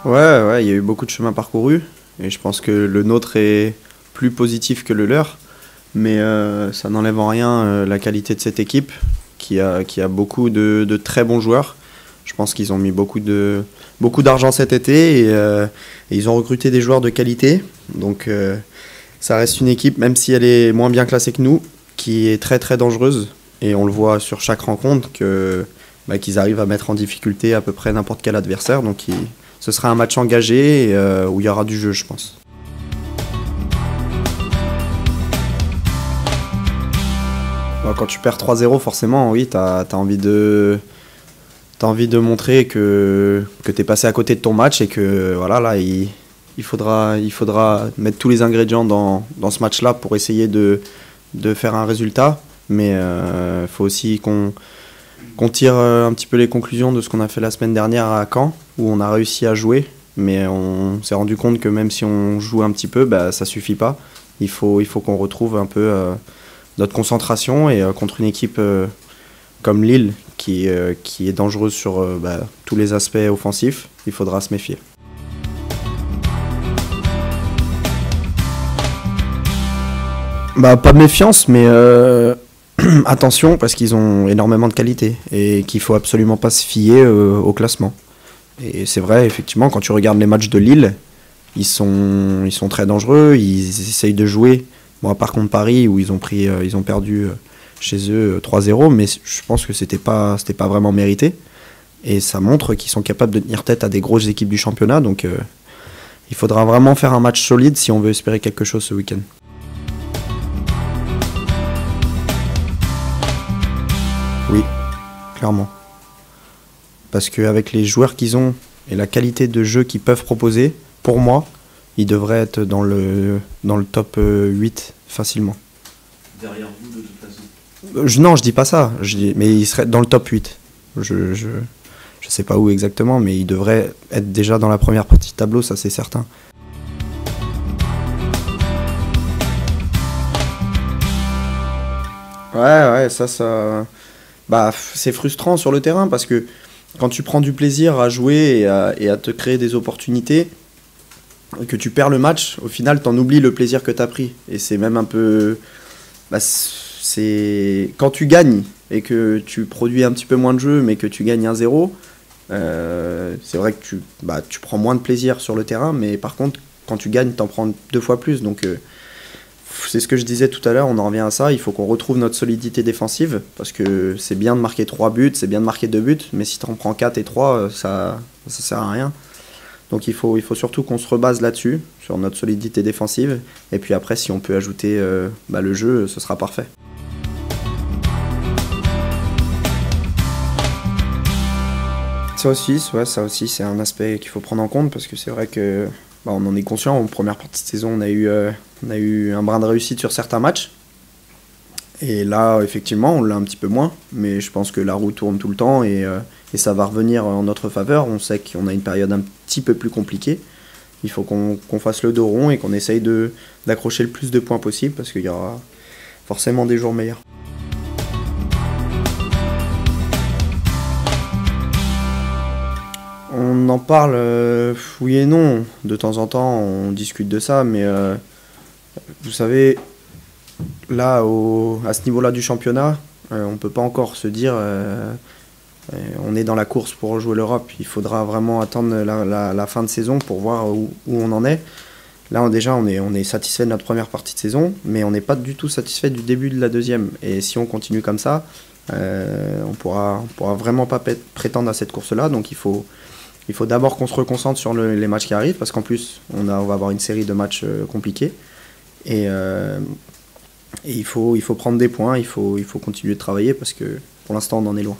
Ouais, il y a eu beaucoup de chemin parcouru et je pense que le nôtre est plus positif que le leur, mais ça n'enlève en rien la qualité de cette équipe qui a beaucoup de très bons joueurs. Je pense qu'ils ont mis beaucoup d'argent cet été et ils ont recruté des joueurs de qualité. Donc ça reste une équipe, même si elle est moins bien classée que nous, qui est très très dangereuse. Et on le voit sur chaque rencontre qu'ils arrivent à mettre en difficulté à peu près n'importe quel adversaire. Donc ce sera un match engagé où il y aura du jeu, je pense. Quand tu perds 3-0, forcément, oui, t'as envie de montrer que tu es passé à côté de ton match et que voilà, là, il faudra mettre tous les ingrédients dans ce match-là pour essayer de faire un résultat. Mais il faut aussi qu'on tire un petit peu les conclusions de ce qu'on a fait la semaine dernière à Caen, où on a réussi à jouer. Mais on s'est rendu compte que même si on joue un petit peu, ça suffit pas. Il faut qu'on retrouve un peu notre concentration et contre une équipe comme Lille qui est dangereuse sur tous les aspects offensifs, il faudra se méfier. Pas de méfiance, mais attention parce qu'ils ont énormément de qualité et qu'il faut absolument pas se fier au classement. Et c'est vrai, effectivement, quand tu regardes les matchs de Lille, ils sont très dangereux, ils essayent de jouer. Bon, à part contre Paris où ils ont perdu chez eux 3-0, mais je pense que c'était pas vraiment mérité. Et ça montre qu'ils sont capables de tenir tête à des grosses équipes du championnat. Donc il faudra vraiment faire un match solide si on veut espérer quelque chose ce week-end. Oui, clairement. Parce qu'avec les joueurs qu'ils ont et la qualité de jeu qu'ils peuvent proposer, pour moi, ils devraient être dans le top 8 facilement. Derrière vous, de toute façon. Non, je dis pas ça. Mais ils seraient dans le top 8. Je sais pas où exactement, mais ils devraient être déjà dans la première partie de tableau, ça c'est certain. Ouais, ça... c'est frustrant sur le terrain parce que quand tu prends du plaisir à jouer et à te créer des opportunités, que tu perds le match, au final, t'en oublies le plaisir que t'as pris. Et c'est même un peu... c'est quand tu gagnes et que tu produis un petit peu moins de jeu, mais que tu gagnes 1-0, c'est vrai que tu prends moins de plaisir sur le terrain, mais par contre, quand tu gagnes, t'en prends 2 fois plus. Donc, c'est ce que je disais tout à l'heure, on en revient à ça. Il faut qu'on retrouve notre solidité défensive, parce que c'est bien de marquer 3 buts, c'est bien de marquer 2 buts, mais si t'en prends 4 et 3, ça sert à rien. Donc il faut surtout qu'on se rebase là-dessus, sur notre solidité défensive. Et puis après, si on peut ajouter le jeu, ce sera parfait. Ça aussi, c'est un aspect qu'il faut prendre en compte, parce que c'est vrai que on en est conscient. En première partie de saison, on a eu un brin de réussite sur certains matchs. Et là, effectivement, on l'a un petit peu moins. Mais je pense que la roue tourne tout le temps et ça va revenir en notre faveur. On sait qu'on a une période un petit peu plus compliquée. Il faut qu'on fasse le dos rond et qu'on essaye d'accrocher le plus de points possible parce qu'il y aura forcément des jours meilleurs. On en parle, oui et non. De temps en temps, on discute de ça, mais vous savez, là, à ce niveau-là du championnat, on ne peut pas encore se dire on est dans la course pour rejouer l'Europe. Il faudra vraiment attendre la fin de saison pour voir où on en est. Là, déjà, on est satisfait de notre première partie de saison, mais on n'est pas du tout satisfait du début de la deuxième. Et si on continue comme ça, on pourra vraiment pas prétendre à cette course-là. Donc il faut d'abord qu'on se reconcentre sur les matchs qui arrivent, parce qu'en plus, on va avoir une série de matchs compliqués. Et il faut prendre des points, il faut continuer de travailler, parce que pour l'instant, on en est loin.